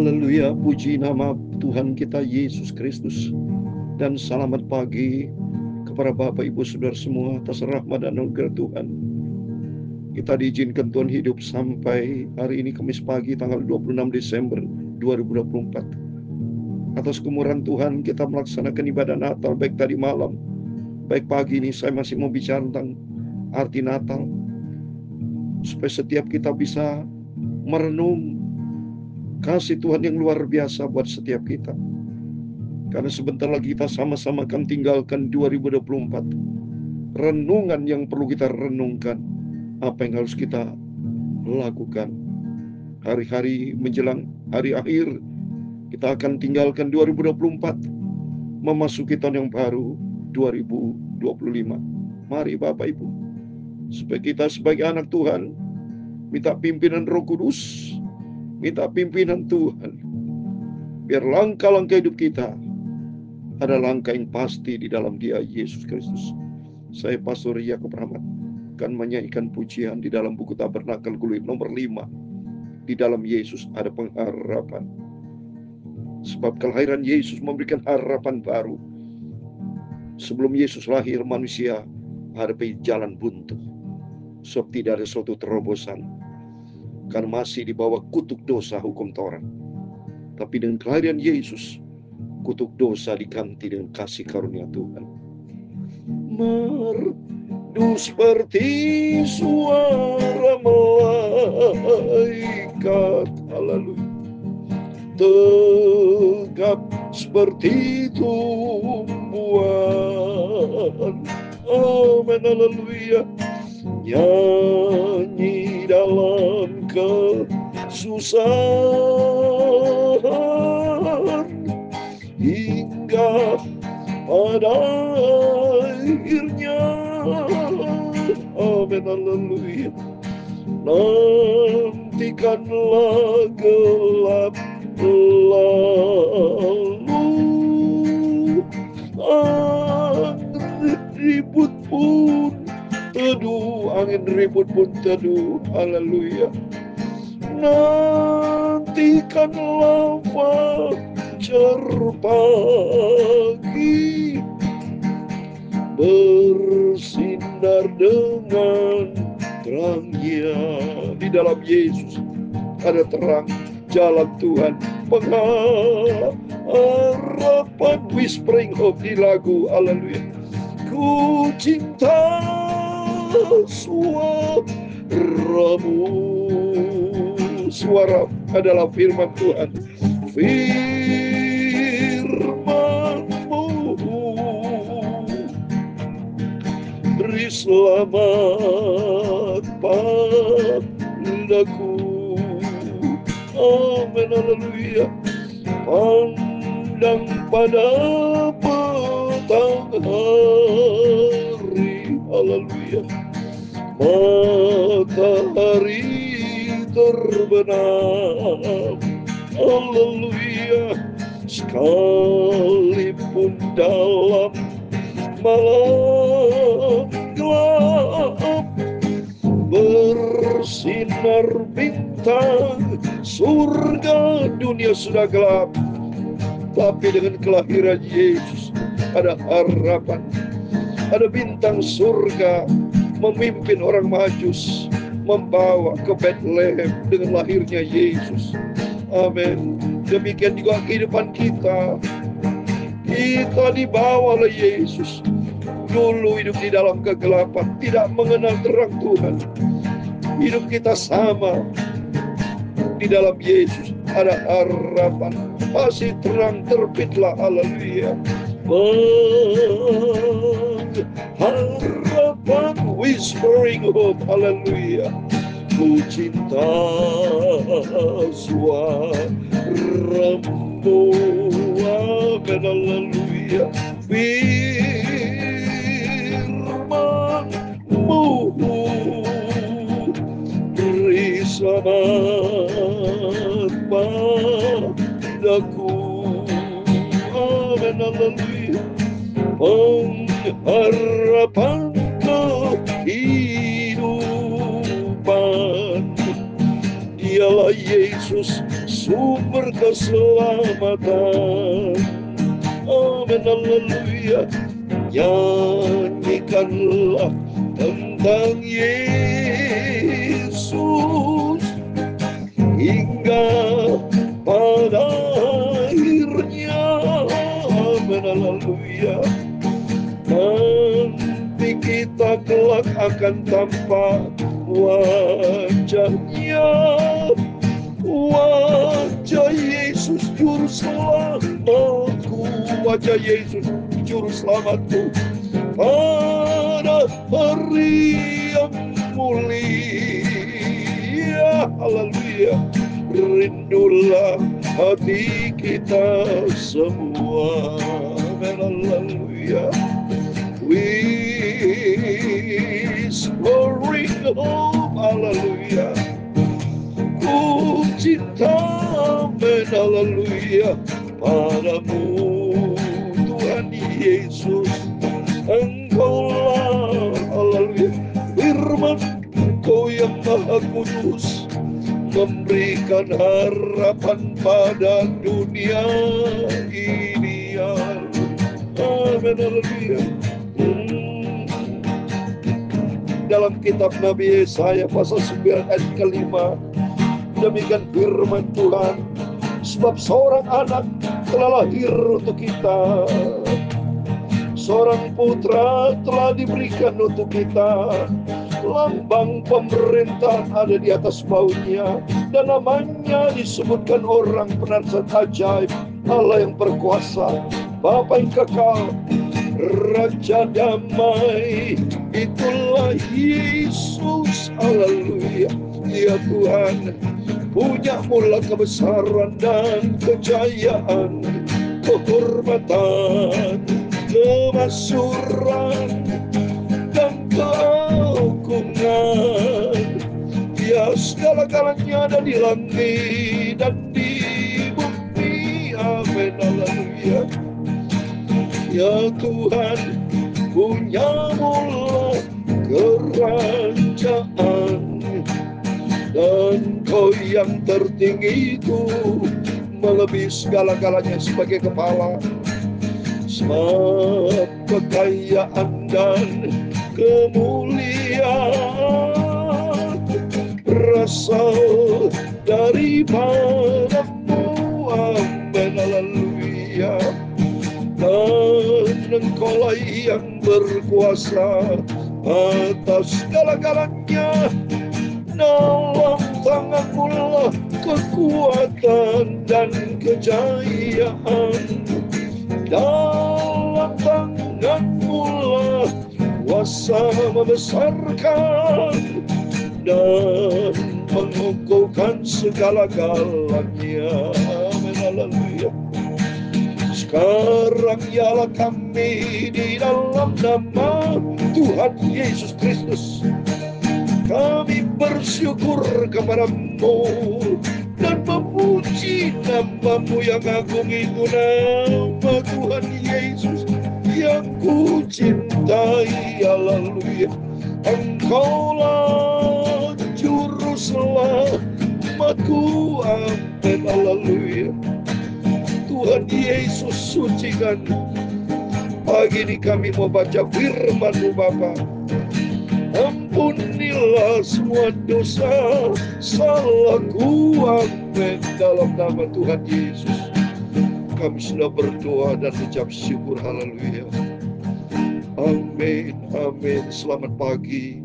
Haleluya, puji nama Tuhan kita Yesus Kristus. Dan selamat pagi kepada Bapak Ibu Saudara semua atas rahmat dan anugerah Tuhan. Kita diizinkan Tuhan hidup sampai hari ini Kamis pagi tanggal 26 Desember 2024. Atas kemurahan Tuhan kita melaksanakan ibadah Natal baik tadi malam, baik pagi ini. Saya masih mau bicara tentang arti Natal, supaya setiap kita bisa merenung kasih Tuhan yang luar biasa buat setiap kita. Karena sebentar lagi kita sama-sama akan tinggalkan 2024. Renungan yang perlu kita renungkan, apa yang harus kita lakukan. Hari-hari menjelang hari akhir, kita akan tinggalkan 2024, memasuki tahun yang baru 2025. Mari Bapak Ibu, supaya kita sebagai anak Tuhan minta pimpinan Roh Kudus, minta pimpinan Tuhan, biar langkah-langkah hidup kita ada langkah yang pasti di dalam Dia, Yesus Kristus. Saya Pastor Yakub Rahmat akan menyanyikan pujian di dalam buku Tabernakel Kulit nomor 5. Di dalam Yesus ada pengharapan. Sebab kelahiran Yesus memberikan harapan baru. Sebelum Yesus lahir, manusia hadapi jalan buntu. Sebab tidak ada suatu terobosan, karena masih di bawah kutuk dosa hukum Taurat. Tapi dengan kelahiran Yesus, kutuk dosa diganti dengan kasih karunia Tuhan. Merdu seperti suara malaikat, haleluya. Tegap seperti tumbuhan, amin, haleluya. Nyanyi dalam kesusahan hingga pada akhirnya, amin, haleluya. Nantikanlah gelap lalu, angin ribut pun teduh, angin ribut pun teduh, haleluya. Nantikanlah fajar pagi bersinar dengan terangnya. Di dalam Yesus ada terang jalan Tuhan, pengharapan, whispering hope di lagu, haleluya. Ku cinta suaramu. Suara adalah firman Tuhan. Firman-Mu beri selamat padaku, amin, haleluya. Pandang pada petang hari, haleluya. Matahari terbenam, haleluya. Sekalipun dalam malam gelap, bersinar bintang surga. Dunia sudah gelap, tapi dengan kelahiran Yesus ada harapan. Ada bintang surga memimpin orang Majus, membawa ke Bethlehem dengan lahirnya Yesus. Amin. Demikian juga kehidupan kita. Kita dibawa oleh Yesus. Dulu hidup di dalam kegelapan, tidak mengenal terang Tuhan. Hidup kita sama. Di dalam Yesus ada harapan. Masih terang terbitlah, haleluya. Harapan, whispering hope, haleluya. Ku cinta suaramu, amin, haleluya. Firman-Mu beri selamat padaku, amin, haleluya. Pengharapan kehidupan, Dialah Yesus, sumber keselamatan. Amin, haleluya. Nyanyikanlah tentang Yesus hingga pada akhirnya. Amin, haleluya. Nanti kita kelak akan tampak wajahnya, wajah Yesus juru selamatku, wajah Yesus juru selamatku pada hari yang mulia. Haleluya. Rindulah hati kita semua. Haleluya. Whispering hope. Haleluya. Ku cinta, amin, haleluya, padamu Tuhan Yesus. Engkaulah, haleluya, firman Kau yang maha kudus, memberikan harapan pada dunia ini. Amin, haleluya. Dalam kitab Nabi Yesaya pasal 9 ayat ke-5, demikian firman Tuhan, sebab seorang anak telah lahir untuk kita, seorang putra telah diberikan untuk kita, lambang pemerintahan ada di atas baunya, dan namanya disebutkan orang penasihat ajaib, Allah yang berkuasa, Bapa yang kekal, Raja damai. Itulah Yesus. Haleluya. Ya Tuhan, punya mula kebesaran dan kejayaan, kehormatan, kemasyuran, dan keagungan. Ya, segala-galanya ada di langit dan di bumi. Amin, haleluya. Ya Tuhan, punya mula kerajaan, dan Kau yang tertinggi itu melebihi segala-galanya sebagai kepala. Sebab kekayaan dan kemuliaan berasal daripadamu. Amin, haleluya. Dan Engkaulah yang berkuasa atas segala-galanya. Dalam tangan-Mu lah kekuatan dan kejayaan. Dalam tangan-Mu lah kuasa membesarkan dan mengukuhkan segala-galanya. Amin, haleluya. Sekarang ialah kami di dalam nama Tuhan Yesus Kristus. Kami bersyukur kepada-Mu dan memuji nama-Mu yang agung itu, nama Tuhan Yesus yang ku cintai. Haleluya. Engkaulah juru selamatku. Amin, haleluya. Tuhan Yesus sucikan. Pagi ini kami mau baca firman-Mu Bapa. Ampunilah semua dosa salahku. Amin, dalam nama Tuhan Yesus. Kami sudah berdoa dan ucap syukur. Haleluya. Amin, amin. Selamat pagi.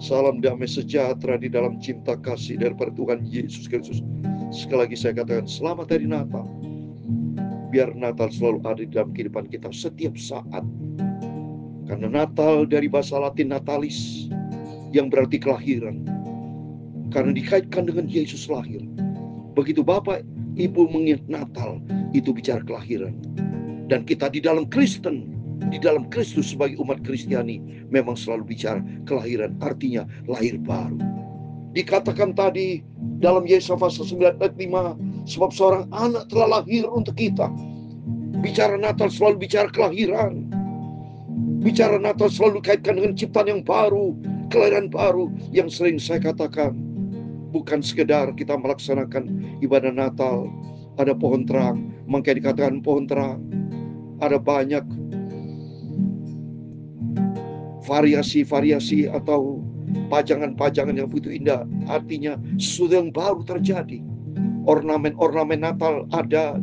Salam damai sejahtera di dalam cinta kasih daripada Tuhan Yesus Kristus. Sekali lagi saya katakan selamat hari Natal. Biar Natal selalu ada di dalam kehidupan kita setiap saat. Karena Natal dari bahasa Latin natalis, yang berarti kelahiran. Karena dikaitkan dengan Yesus lahir. Begitu Bapak Ibu mengingat Natal, itu bicara kelahiran. Dan kita di dalam Kristen, di dalam Kristus sebagai umat Kristiani, memang selalu bicara kelahiran, artinya lahir baru. Dikatakan tadi dalam Yesaya pasal 9 ayat 5, sebab seorang anak telah lahir untuk kita. Bicara Natal selalu bicara kelahiran. Bicara Natal selalu dikaitkan dengan ciptaan yang baru, kelahiran baru, yang sering saya katakan. Bukan sekedar kita melaksanakan ibadah Natal, ada pohon terang, makanya dikatakan pohon terang. Ada banyak variasi-variasi atau pajangan-pajangan yang begitu indah. Artinya sesuatu yang baru terjadi. Ornamen-ornamen Natal ada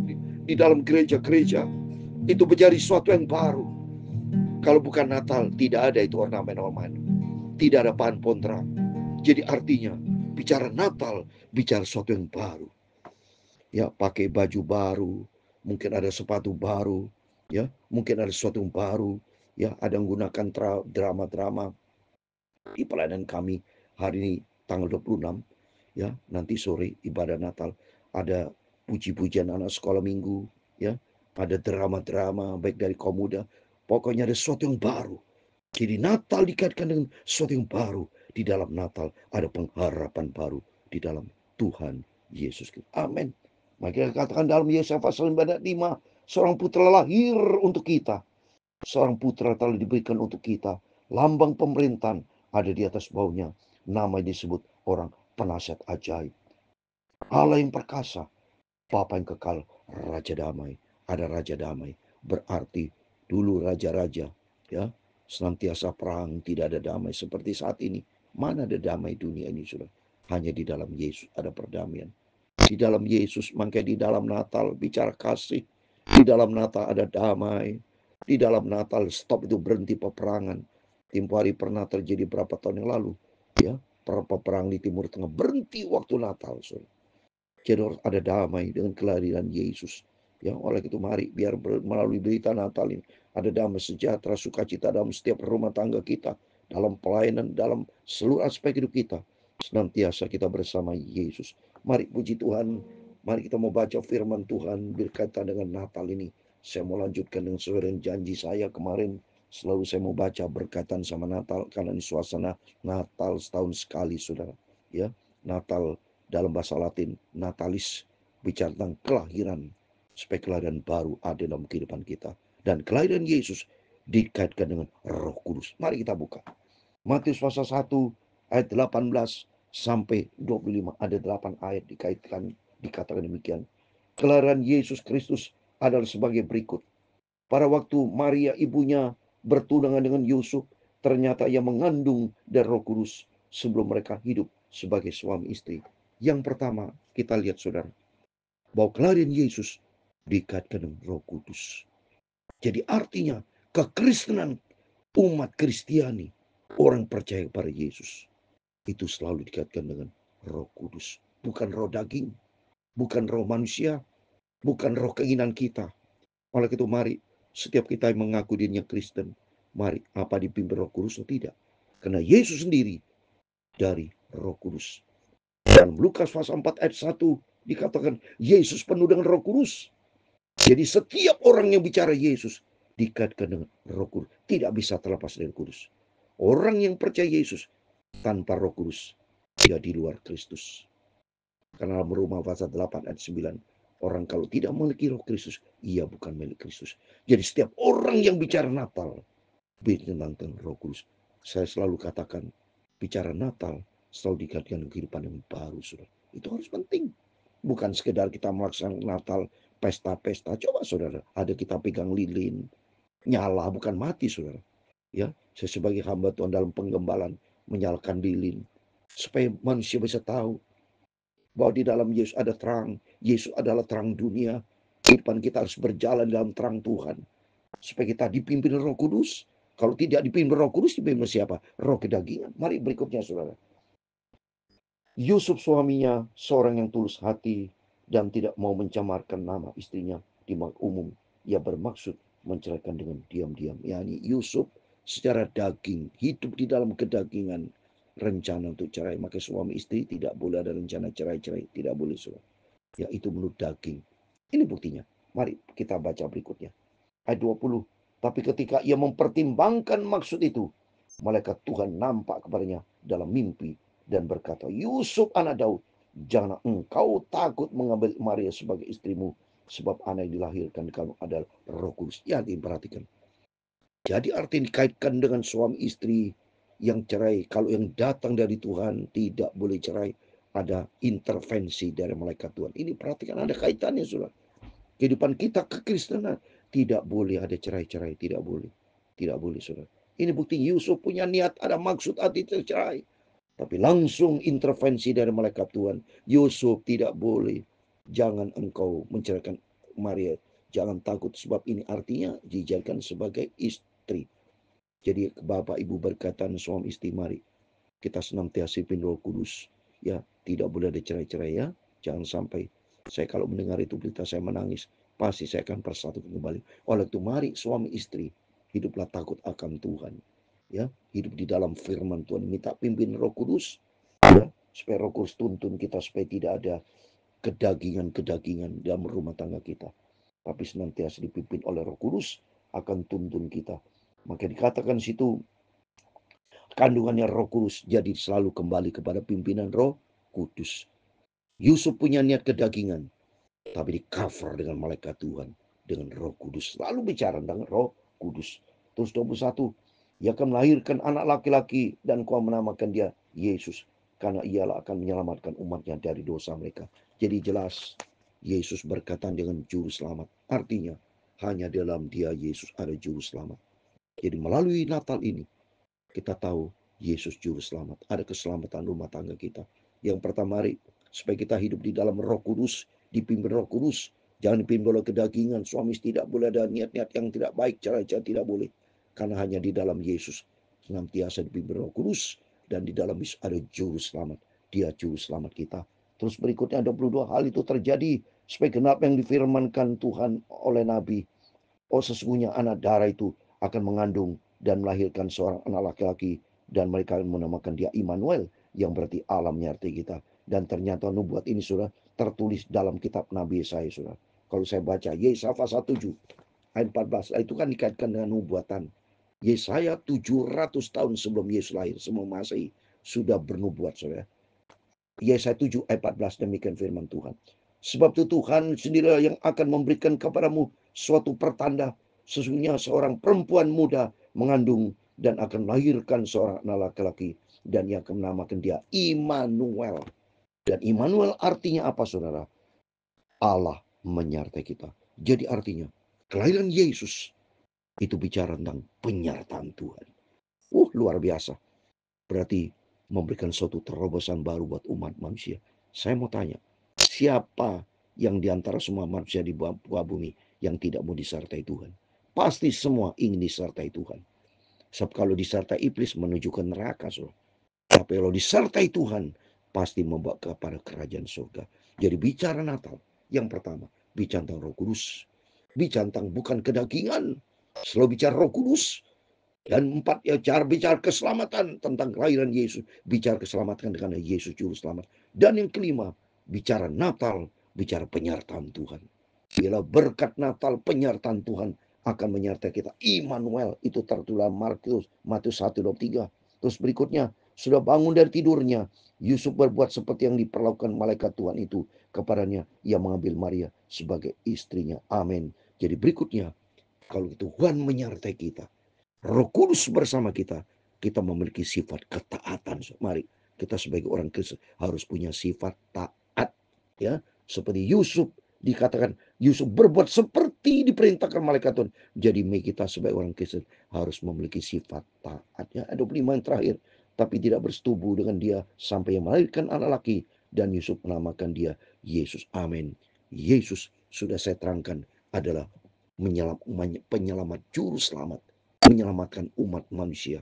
di dalam gereja-gereja. Itu menjadi sesuatu yang baru. Kalau bukan Natal, tidak ada itu ornamen-ornamen. Tidak ada pohon terang. Jadi artinya, bicara Natal, bicara sesuatu yang baru. Ya, pakai baju baru, mungkin ada sepatu baru, ya, mungkin ada sesuatu yang baru, ya, ada menggunakan drama-drama di pelayanan kami hari ini tanggal 26, ya, nanti sore ibadah Natal, ada puji-pujian anak sekolah minggu, ya, ada drama-drama baik dari kaum muda, pokoknya ada sesuatu yang baru. Jadi Natal dikaitkan dengan sesuatu yang baru. Di dalam Natal ada pengharapan baru di dalam Tuhan Yesus Kristus. Amin. Maka katakan dalam Yesaya pasal 5, seorang putra lahir untuk kita. Seorang putra telah diberikan untuk kita. Lambang pemerintahan ada di atas baunya. Nama disebut orang penasihat ajaib. Allah yang perkasa. Bapa yang kekal. Raja damai. Ada raja damai. Berarti dulu raja-raja, ya, senantiasa perang, tidak ada damai seperti saat ini. Mana ada damai dunia ini, sudah? Hanya di dalam Yesus ada perdamaian. Di dalam Yesus, makanya di dalam Natal bicara kasih. Di dalam Natal ada damai. Di dalam Natal stop itu, berhenti peperangan. Tempo hari pernah terjadi berapa tahun yang lalu, ya, perang di Timur Tengah berhenti waktu Natal, saudara. Jadi harus ada damai dengan kelahiran Yesus. Ya, oleh itu mari biar melalui berita Natal ini ada damai sejahtera, sukacita dalam setiap rumah tangga kita, dalam pelayanan, dalam seluruh aspek hidup kita. Senantiasa kita bersama Yesus. Mari puji Tuhan. Mari kita mau baca firman Tuhan berkaitan dengan Natal ini. Saya mau lanjutkan dengan sesuai dengan janji saya kemarin. Selalu saya mau baca berkaitan sama Natal karena ini suasana Natal setahun sekali, saudara. Ya, Natal dalam bahasa Latin, Natalis, bicara tentang kelahiran, supaya kelahiran baru ada dalam kehidupan kita. Dan kelahiran Yesus dikaitkan dengan Roh Kudus. Mari kita buka. Matius pasal 1 ayat 18 sampai 25. Ada 8 ayat dikatakan demikian. Kelahiran Yesus Kristus adalah sebagai berikut. Pada waktu Maria ibunya bertunangan dengan Yusuf, ternyata ia mengandung dari Roh Kudus sebelum mereka hidup sebagai suami istri. Yang pertama, kita lihat saudara, bahwa kelahiran Yesus dikaitkan dengan Roh Kudus. Jadi artinya kekristenan umat Kristiani, orang percaya kepada Yesus, itu selalu dikaitkan dengan Roh Kudus. Bukan roh daging, bukan roh manusia, bukan roh keinginan kita. Oleh itu mari, setiap kita yang mengaku dirinya Kristen, mari, apa dipimpin Roh Kudus atau tidak? Karena Yesus sendiri dari Roh Kudus. Dalam Lukas pasal 4 ayat 1 dikatakan Yesus penuh dengan Roh Kudus. Jadi setiap orang yang bicara Yesus dikaitkan dengan Roh Kudus. Tidak bisa terlepas dari Kudus. Orang yang percaya Yesus tanpa Roh Kudus, dia di luar Kristus. Karena dalam Roma pasal 8 ayat 9, orang kalau tidak memiliki Roh Kristus, ia bukan milik Kristus. Jadi setiap orang yang bicara Natal, bicara tentang Roh Kudus. Saya selalu katakan, bicara Natal selalu dikaitkan dengan kehidupan yang baru, saudara. Itu harus penting. Bukan sekedar kita melaksanakan Natal, pesta-pesta. Coba saudara, ada kita pegang lilin, nyala, bukan mati saudara. Ya, saya sebagai hamba Tuhan dalam penggembalaan menyalakan lilin supaya manusia bisa tahu bahwa di dalam Yesus ada terang. Yesus adalah terang dunia. Kehidupan kita harus berjalan dalam terang Tuhan. Supaya kita dipimpin Roh Kudus. Kalau tidak dipimpin Roh Kudus, dipimpin siapa? Roh kedagingan. Mari berikutnya saudara. Yusuf suaminya seorang yang tulus hati dan tidak mau mencemarkan nama istrinya di umum. Ia bermaksud menceraikan dengan diam-diam. Yani Yusuf secara daging, hidup di dalam kedagingan, rencana untuk cerai. Maka suami istri tidak boleh ada rencana cerai-cerai. Tidak boleh, saudara. Yaitu menurut daging. Ini buktinya. Mari kita baca berikutnya. Ayat 20. Tapi ketika ia mempertimbangkan maksud itu, malaikat Tuhan nampak kepadanya dalam mimpi dan berkata, Yusuf anak Daud, jangan engkau takut mengambil Maria sebagai istrimu, sebab anak yang dilahirkan kamu adalah Roh Kudus. Ya, diperhatikan. Jadi arti dikaitkan dengan suami istri yang cerai. Kalau yang datang dari Tuhan tidak boleh cerai. ada intervensi dari malaikat Tuhan. Ini perhatikan, ada kaitannya, saudara. Kehidupan kita kekristenan tidak boleh ada cerai-cerai, tidak boleh. Tidak boleh, saudara. Ini bukti Yusuf punya niat, ada maksud hati cerai. Tapi langsung intervensi dari malaikat Tuhan. Yusuf tidak boleh. Jangan engkau menceraikan Maria. Jangan takut, sebab ini artinya dijadikan sebagai istri. Jadi Bapak Ibu berkatan suami istri, mari kita senantiasa pimpin Roh Kudus. Ya, tidak boleh ada cerai-cerai ya. Jangan sampai. Saya kalau mendengar itu berita saya menangis. Pasti saya akan persatukan kembali. Oleh itu mari suami istri hiduplah takut akan Tuhan. Ya, hidup di dalam firman Tuhan. Minta pimpin Roh Kudus. Ya, supaya Roh Kudus tuntun kita supaya tidak ada kedagingan-kedagingan dalam rumah tangga kita. Tapi senantiasa dipimpin oleh Roh Kudus akan tuntun kita. Maka dikatakan situ kandungannya Roh Kudus, jadi selalu kembali kepada pimpinan Roh Kudus. Yusuf punya niat kedagingan, tapi di cover dengan malaikat Tuhan, dengan Roh Kudus. Selalu bicara dengan Roh Kudus. Terus 21, ia akan melahirkan anak laki-laki dan kau menamakan dia Yesus, karena ialah akan menyelamatkan umatnya dari dosa mereka. Jadi jelas Yesus berkaitan dengan juru selamat. Artinya hanya dalam dia Yesus ada juru selamat. Jadi melalui Natal ini kita tahu Yesus juru selamat. Ada keselamatan rumah tangga kita. Yang pertama, mari supaya kita hidup di dalam Roh Kudus, dipimpin Roh Kudus. Jangan dipimpin oleh kedagingan. Suami tidak boleh ada niat-niat yang tidak baik, cara-cara tidak boleh. Karena hanya di dalam Yesus senantiasa dipimpin Roh Kudus, dan di dalam Yesus ada juru selamat. Dia juru selamat kita. Terus berikutnya 22 hal itu terjadi supaya genap yang difirmankan Tuhan oleh Nabi. Oh, sesungguhnya anak darah itu akan mengandung dan melahirkan seorang anak laki-laki, dan mereka menamakan dia Immanuel, yang berarti Allah menyertai kita. Dan ternyata nubuat ini sudah tertulis dalam kitab Nabi Yesaya, sudah. Kalau saya baca Yesaya pasal 7 ayat 14, itu kan dikaitkan dengan nubuatan. Yesaya 700 tahun sebelum Yesus lahir, semua Masehi, sudah bernubuat, saudara. Yesaya 7 ayat 14, demikian firman Tuhan. Sebab itu Tuhan sendirilah yang akan memberikan kepadamu suatu pertanda. Sesungguhnya seorang perempuan muda mengandung dan akan melahirkan seorang anak laki-laki, dan ia akan menamakan dia Immanuel. Dan Immanuel artinya apa, saudara? Allah menyertai kita. Jadi artinya kelahiran Yesus itu bicara tentang penyertaan Tuhan. Luar biasa. Berarti memberikan suatu terobosan baru buat umat manusia. Saya mau tanya, siapa yang diantara semua manusia di muka bumi yang tidak mau disertai Tuhan? Pasti semua ingin disertai Tuhan. Sebab kalau disertai iblis menuju ke neraka, so. Tapi kalau disertai Tuhan, pasti membawa kepada kerajaan surga. Jadi bicara Natal, yang pertama, bicara tentang Roh Kudus. Bicara tentang bukan kedagingan, selalu bicara Roh Kudus. Dan 4, ya, cara bicara keselamatan tentang kelahiran Yesus. Bicara keselamatan dengan Yesus juru selamat. Dan yang kelima, bicara Natal, bicara penyertaan Tuhan. Bila berkat Natal, penyertaan Tuhan akan menyertai kita. Immanuel, itu tertulis Matius 1:23. Terus berikutnya, sudah bangun dari tidurnya, Yusuf berbuat seperti yang diperlakukan malaikat Tuhan itu kepadanya. Ia mengambil Maria sebagai istrinya. Amin. Jadi berikutnya, kalau Tuhan menyertai kita, Roh Kudus bersama kita, kita memiliki sifat ketaatan. Mari kita sebagai orang Kristen harus punya sifat taat, ya. Seperti Yusuf, dikatakan Yusuf berbuat seperti diperintahkan malaikat Tuhan. Jadi kita sebagai orang Kristen harus memiliki sifat taat, ya. Ada 25 yang terakhir, tapi tidak bersetubuh dengan dia sampai yang melahirkan anak laki, dan Yusuf menamakan dia Yesus. Amin. Yesus sudah saya terangkan adalah penyelamat, juru selamat, menyelamatkan umat manusia.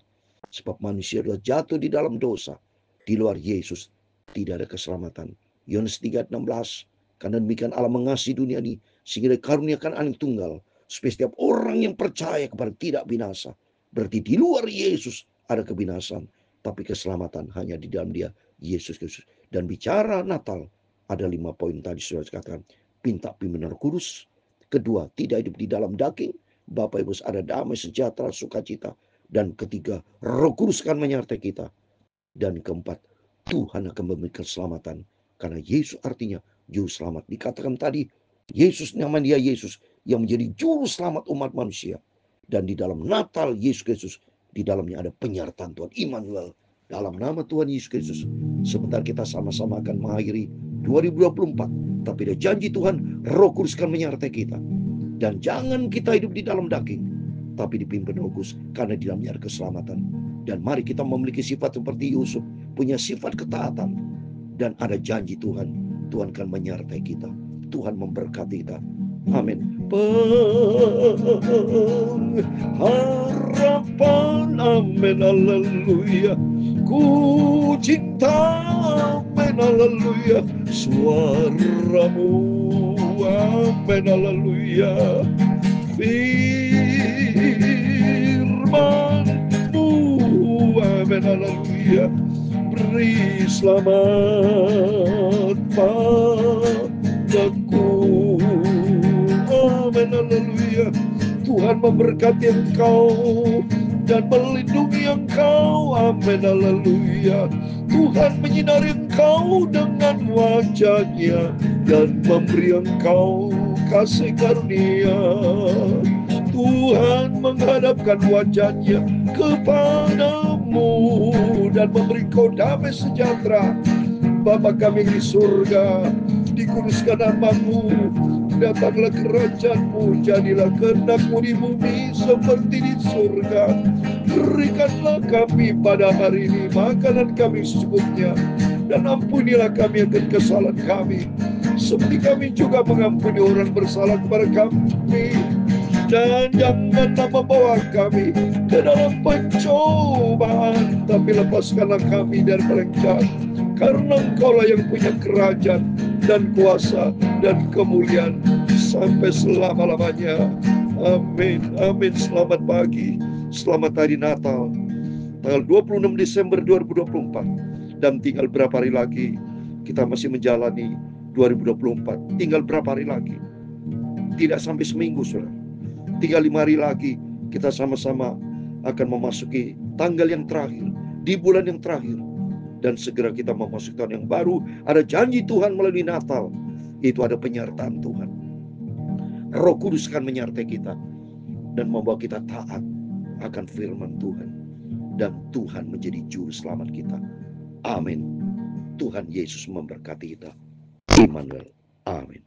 Sebab manusia sudah jatuh di dalam dosa. Di luar Yesus tidak ada keselamatan. Yohanes 3:16. Karena demikian Allah mengasihi dunia ini, sehingga dikaruniakan anak tunggal, supaya setiap orang yang percaya kepada tidak binasa. Berarti di luar Yesus ada kebinasan, tapi keselamatan hanya di dalam dia, Yesus Kristus. Dan bicara Natal, ada 5 poin tadi sudah dikatakan. Minta pimpinan Roh Kudus. Kedua, tidak hidup di dalam daging. Bapak Ibu, ada damai, sejahtera, sukacita. Dan ketiga, Roh Kudus akan menyertai kita. Dan keempat, Tuhan akan memberikan keselamatan. Karena Yesus artinya juru selamat. Dikatakan tadi, Yesus, nama dia Yesus, yang menjadi juru selamat umat manusia. Dan di dalam Natal Yesus Kristus, di dalamnya ada penyertaan Tuhan, Immanuel. Dalam nama Tuhan Yesus Kristus, sebentar kita sama-sama akan mengakhiri 2024. Tapi ada janji Tuhan, Roh Kudus akan menyertai kita. Dan jangan kita hidup di dalam daging, tapi dipimpin Roh Kudus, karena di dalamnya ada keselamatan. Dan mari kita memiliki sifat seperti Yusuf, punya sifat ketaatan. Dan ada janji Tuhan, Tuhan akan menyertai kita. Tuhan memberkati kita. Amin. Pengharapan, amin, haleluya. Ku cinta, amin, haleluya, suaramu, amin, haleluya. Firman-Mu, amin, haleluya. Beri selamat padaku, amin, haleluya. Tuhan memberkati engkau dan melindungi engkau, amin, haleluya. Tuhan menyinari engkau dengan wajah-Nya dan memberi engkau kasih karunia. Tuhan menghadapkan wajah-Nya kepadamu dan memberi kau damai sejahtera. Bapa kami di surga, dikuduskan nama-Mu, datanglah kerajaan-Mu, jadilah kehendak-Mu di bumi seperti di surga. Berikanlah kami pada hari ini makanan kami secukupnya, dan ampunilah kami akan kesalahan kami, seperti kami juga mengampuni orang bersalah kepada kami. Dan janganlah membawa kami ke dalam pencobaan, tapi lepaskanlah kami dari yang jahat. Karena Engkaulah yang punya kerajaan dan kuasa dan kemuliaan sampai selama-lamanya. Amin. Amin. Selamat pagi. Selamat hari Natal. Tanggal 26 Desember 2024. Dan tinggal berapa hari lagi kita masih menjalani 2024. Tinggal berapa hari lagi? Tidak sampai seminggu, saudara. Tinggal 5 hari lagi kita sama-sama akan memasuki tanggal yang terakhir, di bulan yang terakhir. Dan segera kita memasuki tahun yang baru. Ada janji Tuhan melalui Natal. Itu ada penyertaan Tuhan. Roh Kudus akan menyertai kita dan membawa kita taat akan firman Tuhan. Dan Tuhan menjadi juru selamat kita. Amin. Tuhan Yesus memberkati kita. Immanuel. Amin.